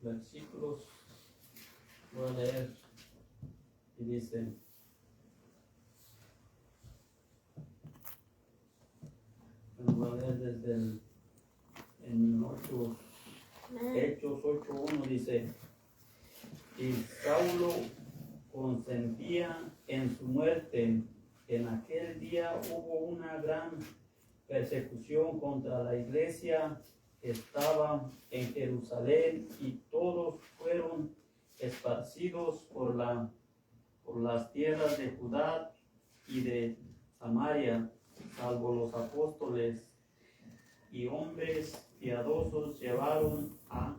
versículos. Voy a leer y dice: voy a leer desde en 8, Hechos 8:1 dice: y Saulo consentía en su muerte. En aquel día hubo una gran persecución contra la iglesia que estaba en Jerusalén, y todos fueron esparcidos por las tierras de Judá y de Samaria, salvo los apóstoles y hombres piadosos llevaron a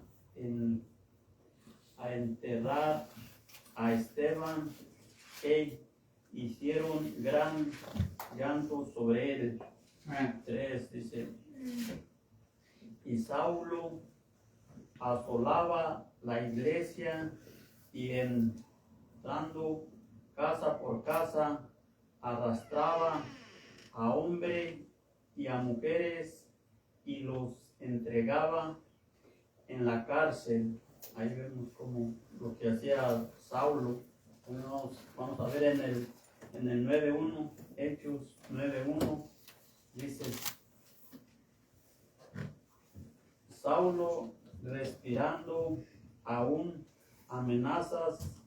enterrar a Esteban e hicieron gran llanto sobre él. 3 dice: y Saulo asolaba la iglesia y entrando casa por casa arrastraba a hombres y a mujeres y los entregaba en la cárcel. Ahí vemos como lo que hacía Saulo. Vamos a ver en el 9:1, Hechos 9:1, dice: Saulo, respirando aún amenazas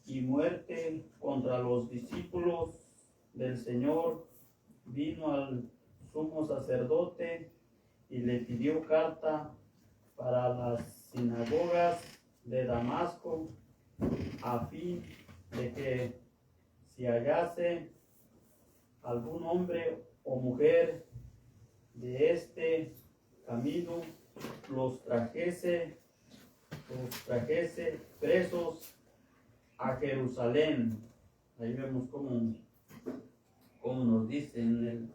y muerte contra los discípulos del Señor, vino al sumo sacerdote y le pidió carta para las sinagogas de Damasco, a fin de que si hallase algún hombre o mujer de este camino, los trajese presos a Jerusalén. Ahí vemos cómo nos dice en el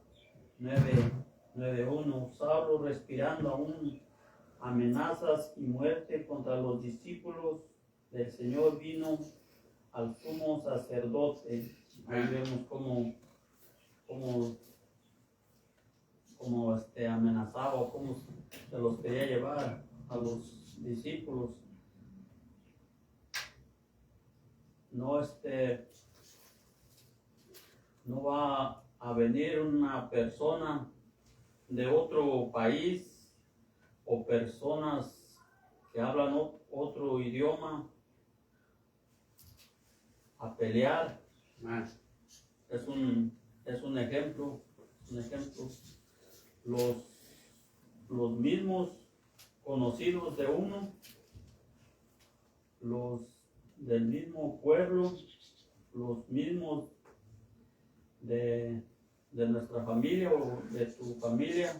9:1: Saulo, respirando aún amenazas y muerte contra los discípulos del Señor, vino al sumo sacerdote. Ahí vemos cómo amenazaba o cómo se los quería llevar a los discípulos. No va a venir una persona de otro país o personas que hablan otro idioma a pelear. Es un ejemplo. Los mismos conocidos de uno, los del mismo pueblo, los mismos de nuestra familia o de tu familia,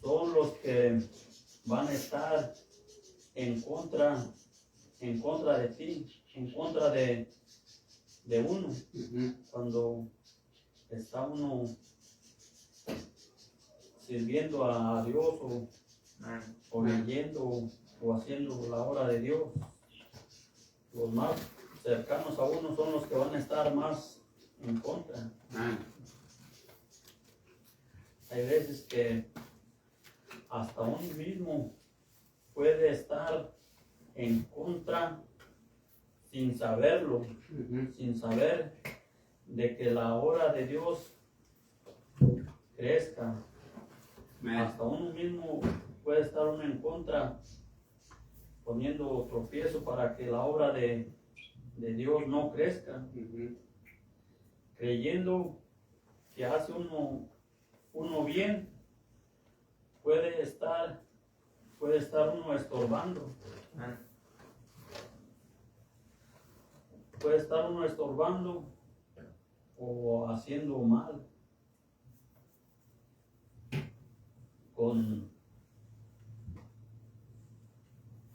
son los que van a estar en contra de ti, en contra de uno. Cuando está uno sirviendo a Dios o leyendo o haciendo la obra de Dios, los más cercanos a uno son los que van a estar más en contra. Hay veces que hasta uno mismo puede estar en contra sin saberlo, sin saber de que la obra de Dios crezca. Hasta uno mismo puede estar uno en contra, poniendo tropiezo para que la obra de Dios no crezca. Creyendo que hace uno bien, puede estar uno estorbando. Puede estar uno estorbando o haciendo mal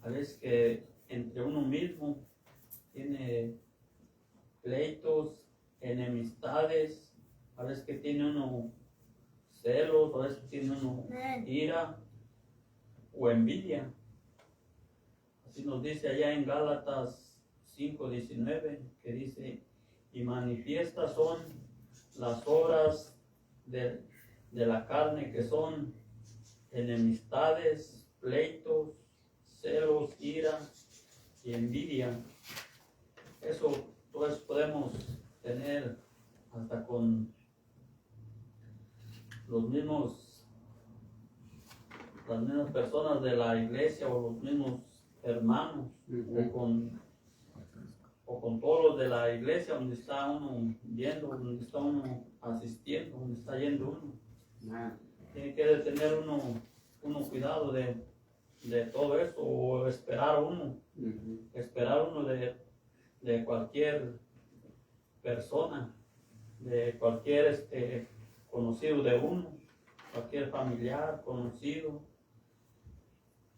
a veces que entre uno mismo tiene pleitos, enemistades, a veces que tiene uno celos, a veces que tiene uno ira o envidia. Así nos dice allá en Gálatas 5:19, que dice: y manifiestas son las obras de la carne, que son enemistades, pleitos, celos, ira y envidia. Eso pues podemos tener hasta con las mismas personas de la iglesia o los mismos hermanos, o con todos los de la iglesia donde está uno viendo, donde está uno asistiendo, donde está yendo uno. Tiene que tener uno cuidado de todo eso, o esperar uno de cualquier persona, de cualquier conocido de uno, cualquier familiar, conocido,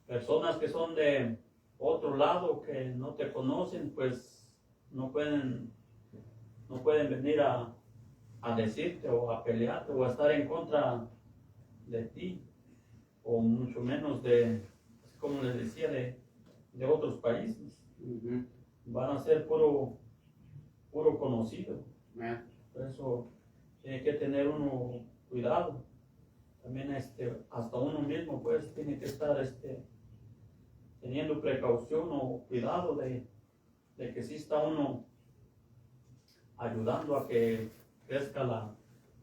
personas que son de otro lado, que no te conocen, pues no pueden venir a decirte o a pelearte o a estar en contra de ti, o mucho menos como les decía, de otros países. Van a ser puro conocido. Por eso tiene que tener uno cuidado. También hasta uno mismo pues tiene que estar teniendo precaución o cuidado de que sí está uno ayudando a que crezca la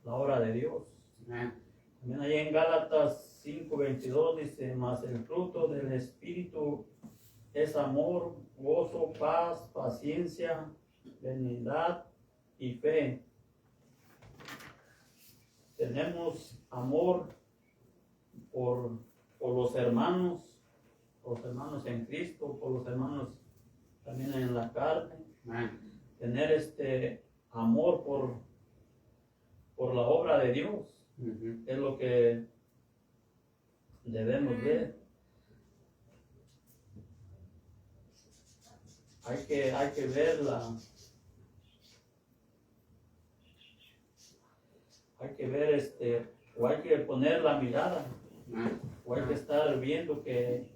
obra de Dios. También allá en Gálatas 5:22 dice: mas el fruto del Espíritu es amor, gozo, paz, paciencia, benignidad y fe. Tenemos amor por los hermanos en Cristo, por los hermanos también en la carne. Tener amor por la obra de Dios. Es lo que debemos ver. Hay que verla. Hay que ver o hay que poner la mirada, o hay que estar viendo que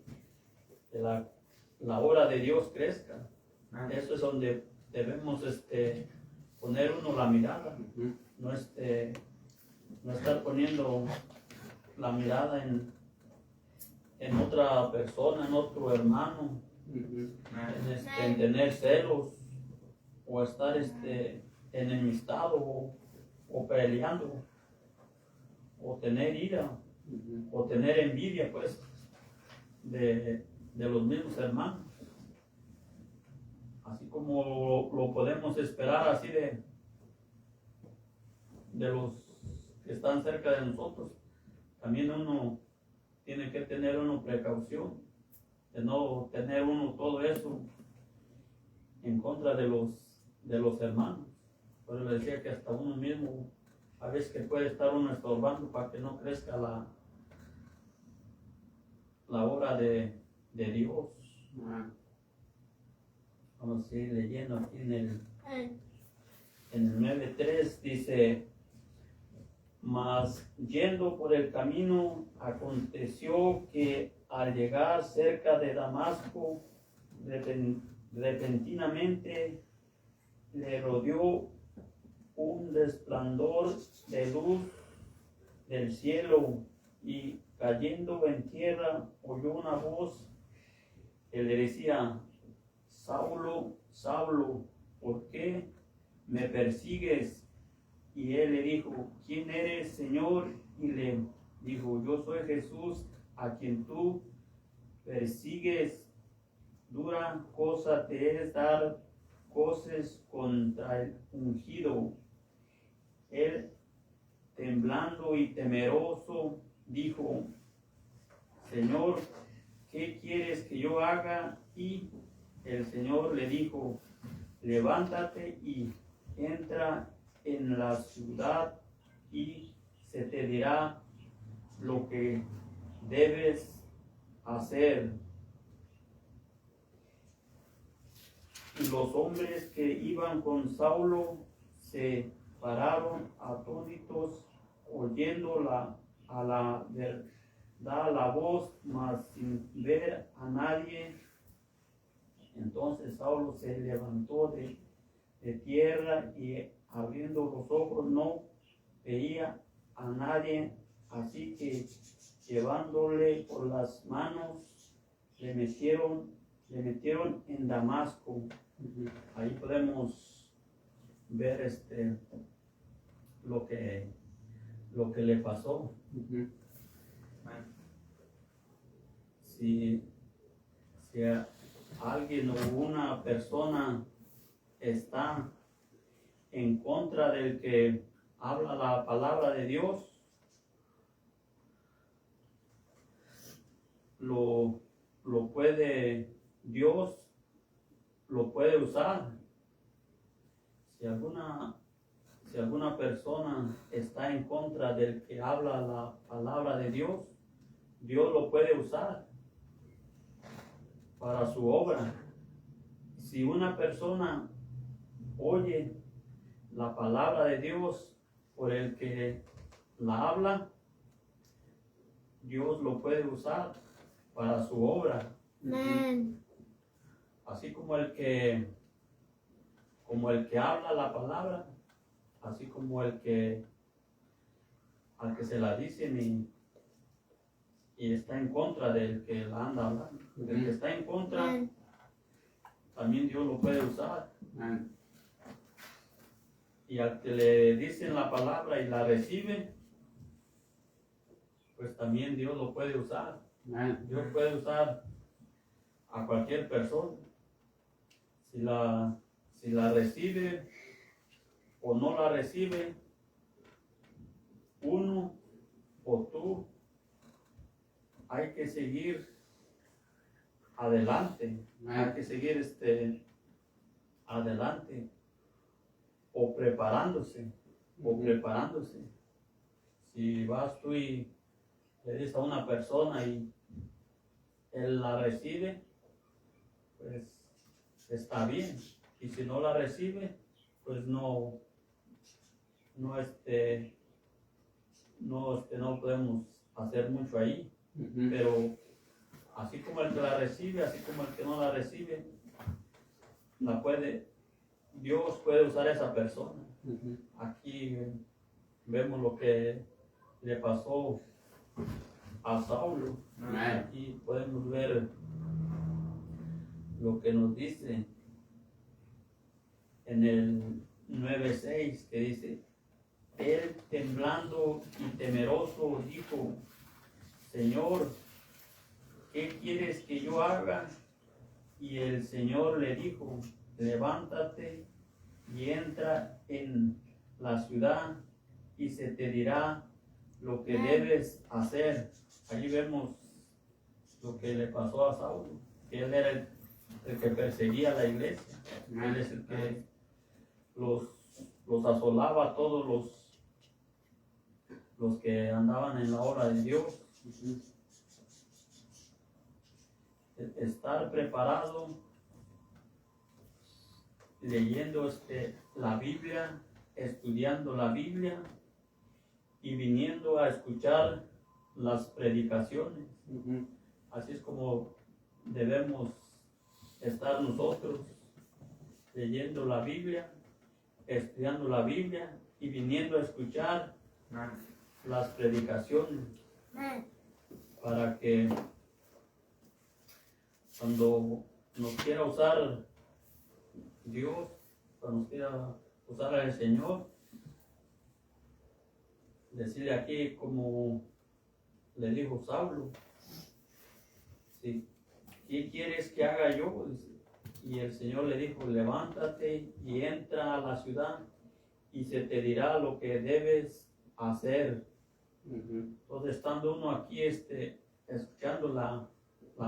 la obra de Dios crezca. Eso es donde debemos poner uno la mirada, no estar poniendo la mirada en otra persona, en otro hermano, en tener celos, o estar enemistado, o peleando, o tener ira, o tener envidia pues de los mismos hermanos, así como lo podemos esperar así de los que están cerca de nosotros. También uno tiene que tener precaución de no tener uno todo eso en contra de los hermanos. Por eso le decía que hasta uno mismo a veces que puede estar uno estorbando para que no crezca la obra de Dios. Vamos a seguir leyendo aquí en el 9:3 dice: mas yendo por el camino, aconteció que al llegar cerca de Damasco, repentinamente le rodeó un resplandor de luz del cielo, y cayendo en tierra oyó una voz que le decía: Saulo, Saulo, ¿por qué me persigues? Y él le dijo: ¿quién eres, Señor? Y le dijo: yo soy Jesús, a quien tú persigues. Dura cosa te es dar coces contra el ungido. Él, temblando y temeroso, dijo: Señor, ¿qué quieres que yo haga? Y el Señor le dijo: levántate y entra en la ciudad, y se te dirá lo que debes hacer. Y los hombres que iban con Saulo se pararon atónitos, oyendo a la verdad la voz, mas sin ver a nadie. Entonces Saulo se levantó de tierra, y abriendo los ojos no veía a nadie, así que llevándole por las manos le metieron en Damasco. Ahí podemos ver lo que le pasó. Si alguien o una persona está en contra del que habla la palabra de Dios, Dios lo puede usar. Si alguna persona está en contra del que habla la palabra de Dios, Dios lo puede usar para su obra. Si una persona oye la palabra de Dios por el que la habla, Dios lo puede usar para su obra. Amén. Así como el que habla la palabra, así como al que se la dicen y está en contra del que la anda hablando. El que está en contra, Amén. también Dios lo puede usar. Y al que le dicen la palabra y la recibe, pues también Dios lo puede usar. Dios puede usar a cualquier persona. Si la recibe o no la recibe, uno o tú, hay que seguir adelante. Hay que seguir adelante o preparándose. Si vas tú y le dices a una persona y él la recibe, pues está bien. Y si no la recibe, pues no podemos hacer mucho ahí. Pero así como el que la recibe, así como el que no la recibe, Dios puede usar a esa persona. Aquí vemos lo que le pasó a Saulo. Aquí podemos ver lo que nos dice en el 9:6, que dice: él, temblando y temeroso, dijo: Señor, ¿qué quieres que yo haga? Y el Señor le dijo: levántate y entra en la ciudad y se te dirá lo que debes hacer. Allí vemos lo que le pasó a Saulo, que él era el que perseguía a la iglesia. Él es el que los asolaba a todos los que andaban en la obra de Dios. Estar preparado, leyendo la Biblia, estudiando la Biblia y viniendo a escuchar las predicaciones. Así es como debemos estar nosotros, leyendo la Biblia, estudiando la Biblia y viniendo a escuchar las predicaciones, para que cuando nos quiera usar Dios, cuando nos quiera usar al Señor, decirle aquí como le dijo Saulo: ¿sí? ¿Qué quieres que haga yo? Y el Señor le dijo: levántate y entra a la ciudad y se te dirá lo que debes hacer. Entonces, estando uno aquí escuchando la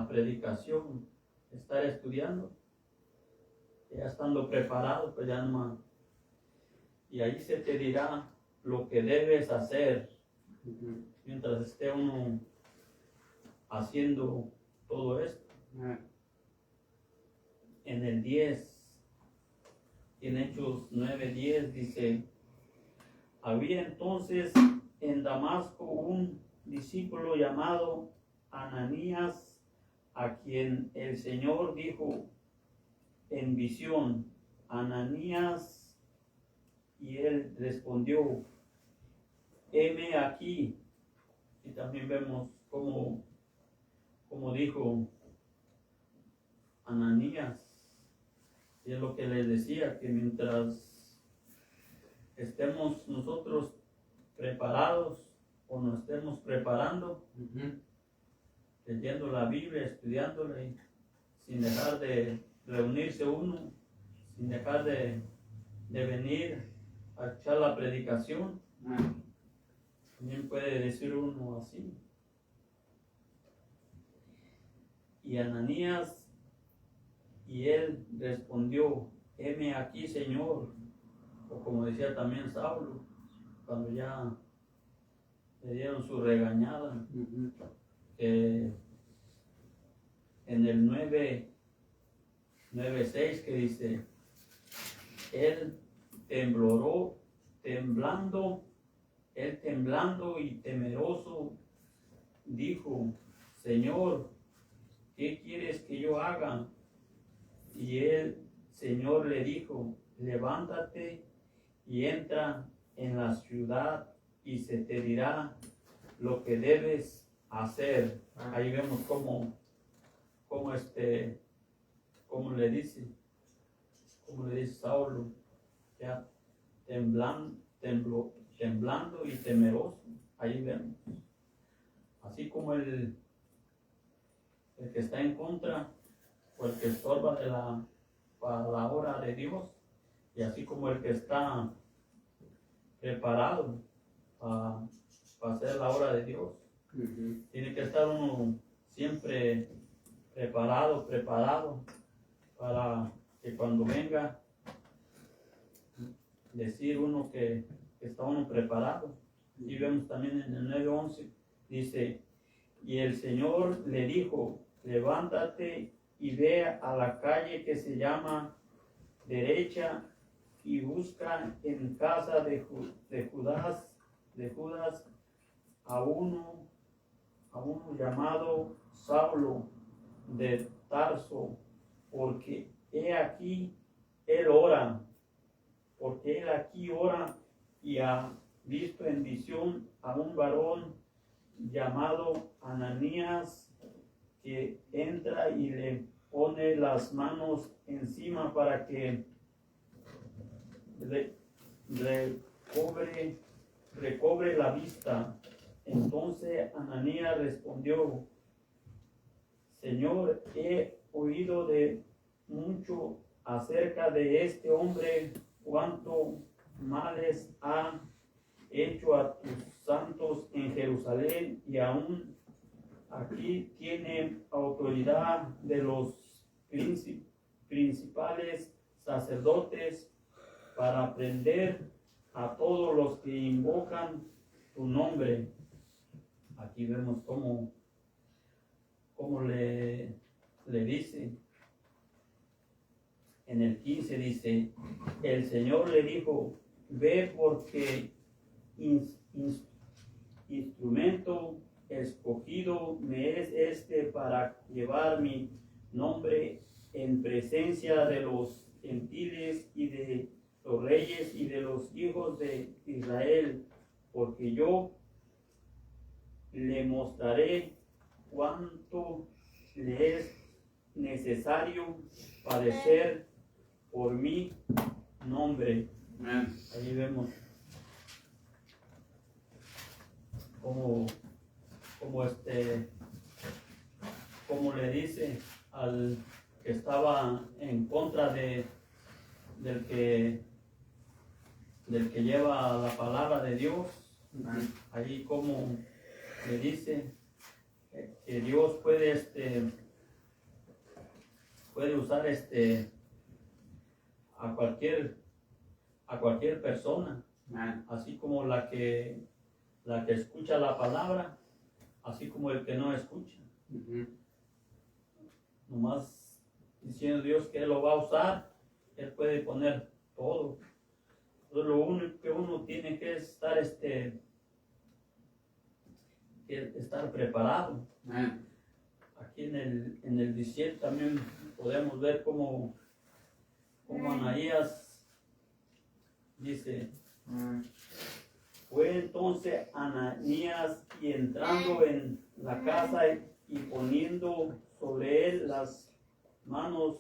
predicación, estar estudiando, ya estando preparado, pues ya nomás, y ahí se te dirá lo que debes hacer. Mientras esté uno haciendo todo esto. En el 10, en Hechos 9:10 dice: había entonces en Damasco un discípulo llamado Ananías, a quien el Señor dijo en visión: Ananías. Y él respondió: heme aquí. Y también vemos como dijo: Ananías. Y es lo que les decía, que mientras estemos nosotros preparados o nos estemos preparando, leyendo la Biblia, estudiándola y sin dejar de reunirse uno, sin dejar de venir a echar la predicación, también puede decir uno así. Y Ananías, y él respondió, heme aquí, Señor, o como decía también Saulo, cuando ya le dieron su regañada, que en el 9:6 que dice, él temblando y temeroso, dijo, Señor, ¿qué quieres que yo haga? Y el Señor le dijo, levántate y entra en la ciudad y se te dirá lo que debes hacer. Ahí vemos cómo le dice Saulo, ya temblando y temeroso. Ahí vemos. Así como el que está en contra o el que estorba de la palabra de Dios, y así como el que está preparado para hacer la obra de Dios. Tiene que estar uno siempre preparado para que cuando venga decir uno que está uno preparado. Y vemos también en el 9:11, dice, y el Señor le dijo, levántate y ve a la calle que se llama Derecha y busca en casa de Judas a uno llamado Saulo de Tarso, porque he aquí él ora, y ha visto en visión a un varón llamado Ananías, que entra y le pone las manos encima para que recobre la vista. Entonces Ananías respondió, Señor, he oído de mucho acerca de este hombre, cuánto males ha hecho a tus santos en Jerusalén, y aún aquí tiene autoridad de los principales sacerdotes para prender a todos los que invocan tu nombre. Aquí vemos cómo le dice. En el 15 dice, el Señor le dijo, ve, porque instrumento escogido me es este para llevar mi nombre en presencia de los gentiles y de los reyes y de los hijos de Israel, porque yo le mostraré cuánto le es necesario padecer por mi nombre. Ahí vemos como le dice al que estaba en contra del que lleva la palabra de Dios. Ahí como le dice que Dios puede usar a cualquier persona, así como la que escucha la palabra, así como el que no escucha. Nomás diciendo Dios que Él lo va a usar, Él puede poner todo. Entonces, lo único que uno tiene que estar preparado. Aquí en el 17 también podemos ver cómo Ananías dice, fue entonces Ananías y entrando en la casa y poniendo sobre él las manos,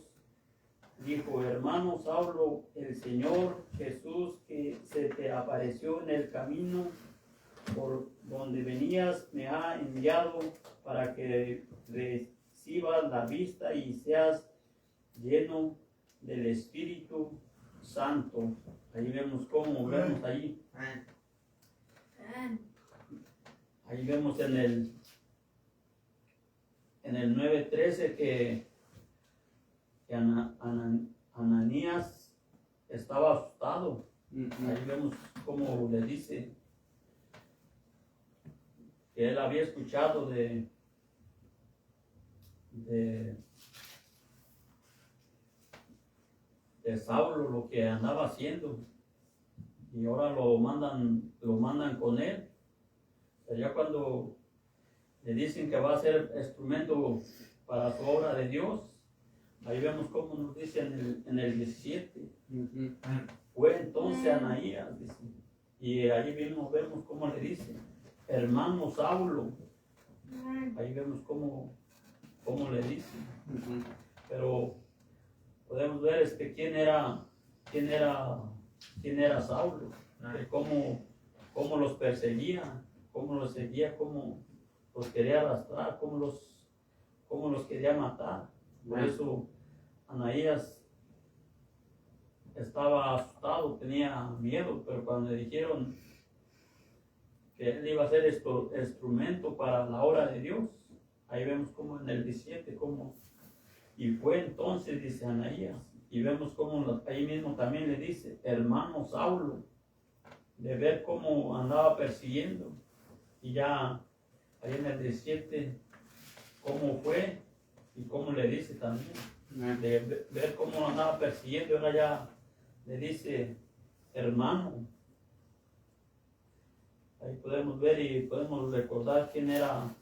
dijo: hermano Saulo, el Señor Jesús que se te apareció en el camino por donde venías me ha enviado para que recibas la vista y seas lleno del Espíritu Santo. Ahí vemos cómo, vemos ahí. Ahí vemos en el 9:13 que Ananías estaba asustado. Ahí vemos cómo le dice que él había escuchado de Saulo, lo que andaba haciendo, y ahora lo mandan con él. Pero ya cuando le dicen que va a ser instrumento para su obra de Dios, ahí vemos cómo nos dice en el 17. Fue entonces Ananías, dice, y ahí mismo vemos cómo le dice: hermano Saulo. Ahí vemos cómo le dice. Pero podemos ver quién era Saulo, cómo los perseguía, cómo los seguía, cómo los quería arrastrar, cómo los quería matar. Por eso Ananías estaba asustado, tenía miedo, pero cuando le dijeron que él iba a ser instrumento para la obra de Dios, ahí vemos como en el 17, y fue entonces, dice Ananías, y vemos como ahí mismo también le dice: hermano Saulo, de ver cómo andaba persiguiendo, y ya ahí en el 17 cómo fue y cómo le dice también, de ver cómo andaba persiguiendo, ahora ya le dice: hermano. Ahí podemos ver y podemos recordar quién era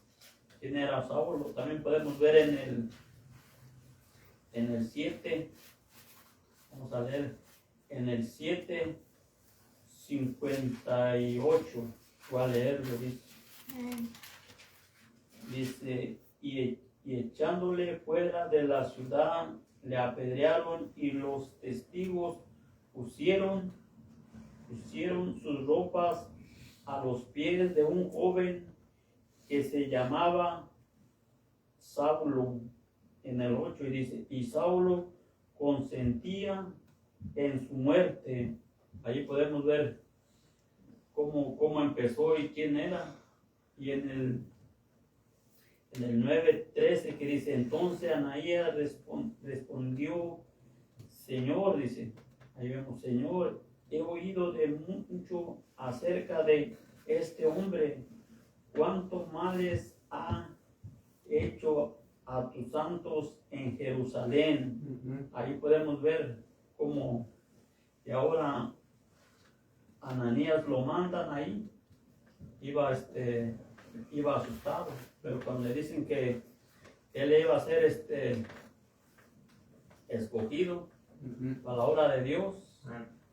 Saulo. También podemos ver en el 7, vamos a leer en el 7:58, voy a leerlo, dice: y echándole fuera de la ciudad le apedrearon, y los testigos pusieron sus ropas a los pies de un joven que se llamaba Saulo. En el 8 y dice: y Saulo consentía en su muerte. Ahí podemos ver cómo empezó y quién era. Y en el 9:13 que dice: entonces Ananías respondió: Señor, dice, ahí vemos: Señor, he oído de mucho acerca de este hombre, cuántos males ha hecho a tus santos en Jerusalén. Ahí podemos ver cómo, y ahora Ananías lo mandan ahí, iba asustado, pero cuando le dicen que él iba a ser escogido para la obra de Dios,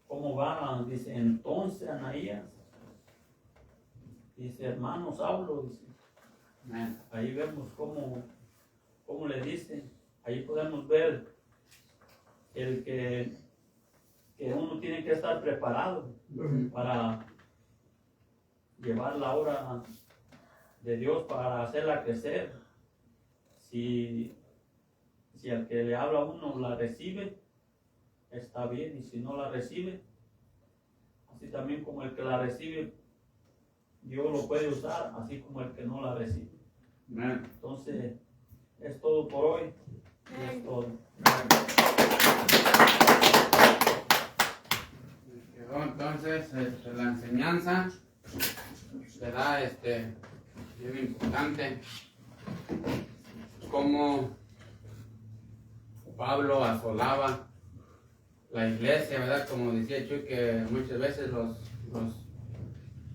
¿cómo va? Dice: entonces Ananías, dice: hermano Saulo, dice. Ahí vemos cómo le dice. Ahí podemos ver que uno tiene que estar preparado para llevar la obra de Dios, para hacerla crecer. Si al que le habla a uno la recibe, está bien, y si no la recibe, así también como el que la recibe, Dios lo puede usar, así como el que no la recibe. Entonces, es todo por hoy. Es todo. Quedó entonces la enseñanza, ¿verdad? Bien importante, cómo Pablo asolaba la iglesia, ¿verdad? Como decía Chuy, que muchas veces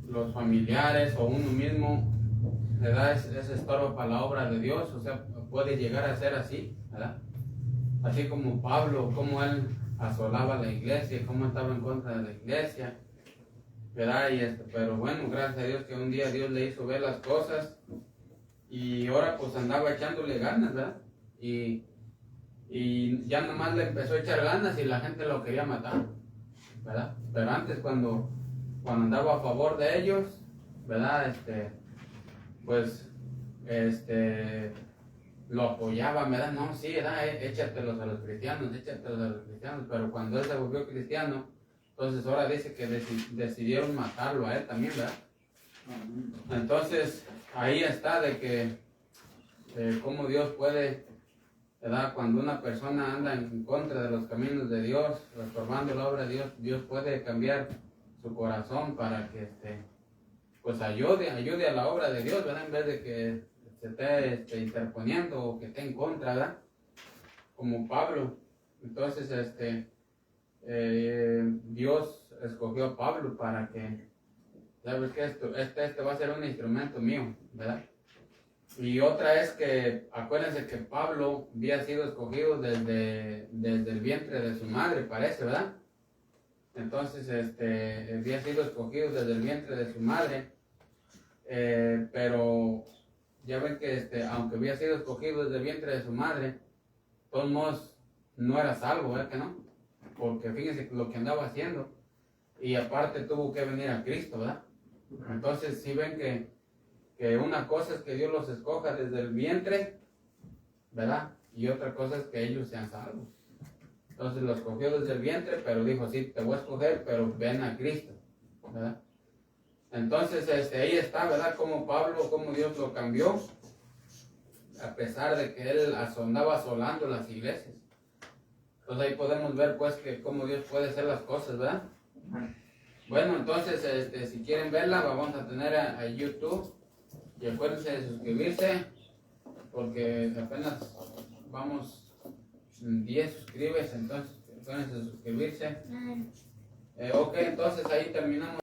los familiares o uno mismo, ¿verdad? Es estorbo para la obra de Dios, o sea, puede llegar a ser así, ¿verdad? Así como Pablo, como él asolaba la iglesia, cómo estaba en contra de la iglesia, ¿verdad? Pero bueno, gracias a Dios que un día Dios le hizo ver las cosas, y ahora pues andaba echándole ganas, ¿verdad? Y y ya nomás le empezó a echar ganas y la gente lo quería matar, ¿verdad? Pero antes cuando andaba a favor de ellos, ¿verdad? Pues, lo apoyaban, ¿verdad? No, sí, ¿verdad? Échatelos a los cristianos, pero cuando él se volvió cristiano, entonces ahora dice que decidieron matarlo a él también, ¿verdad? Entonces, ahí está de que cómo Dios puede, ¿verdad? Cuando una persona anda en contra de los caminos de Dios, reformando la obra de Dios, Dios puede cambiar su corazón para que pues ayude a la obra de Dios, ¿verdad? En vez de que se esté interponiendo o que esté en contra, ¿verdad? Como Pablo. Entonces, Dios escogió a Pablo para que, ¿sabes qué? Este va a ser un instrumento mío, ¿verdad? Y otra es que, acuérdense que Pablo había sido escogido desde el vientre de su madre, parece, ¿verdad? Entonces, había sido escogido desde el vientre de su madre, pero ya ven que, aunque había sido escogido desde el vientre de su madre, de todos modos no era salvo, ¿verdad que no? Porque fíjense lo que andaba haciendo, y aparte tuvo que venir a Cristo, ¿verdad? Entonces, si ven que una cosa es que Dios los escoja desde el vientre, ¿verdad? Y otra cosa es que ellos sean salvos. Entonces los escogió desde el vientre, pero dijo, sí, te voy a escoger, pero ven a Cristo, ¿verdad? Entonces, ahí está, ¿verdad? Como Pablo, como Dios lo cambió, a pesar de que él andaba asolando las iglesias. Entonces ahí podemos ver, pues, que cómo Dios puede hacer las cosas, ¿verdad? Bueno, entonces, si quieren verla, vamos a tener a YouTube. Y acuérdense de suscribirse, porque apenas vamos 10 suscribes, entonces acuérdense de suscribirse. Ok, entonces ahí terminamos.